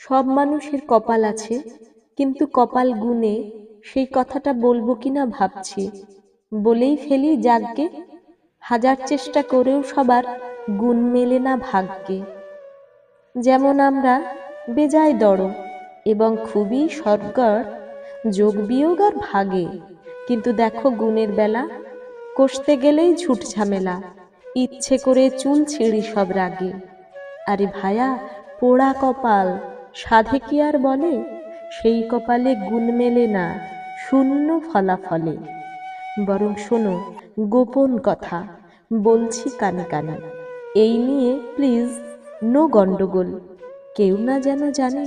সব মানুষের কপাল আছে, কিন্তু কপাল গুনে সেই কথাটা বলবো কিনা ভাবছি। বলেই ফেলি যাগ্গে, হাজার চেষ্টা করেও সবার গুণ মেলে না ভাগ্যে। যেমন আমরা বেজায় দড় এবং খুবই সদ্গর, যোগ বিয়োগ আর ভাগে, কিন্তু দেখো গুণের বেলা, কষতে গেলেই ঝুট ঝামেলা, ইচ্ছে করে চুল ছিঁড়ি সব রাগে। আরে ভায়া, পোড়া কপাল সাধে কি আর বলে, সেই কপালে গুণ মেলে না শূন্য ফলাফলে। বরং শোনো গোপন কথা বলছি কানে কানে, এই নিয়ে প্লিজ নো গন্ডগোল, কেউ না যেন জানে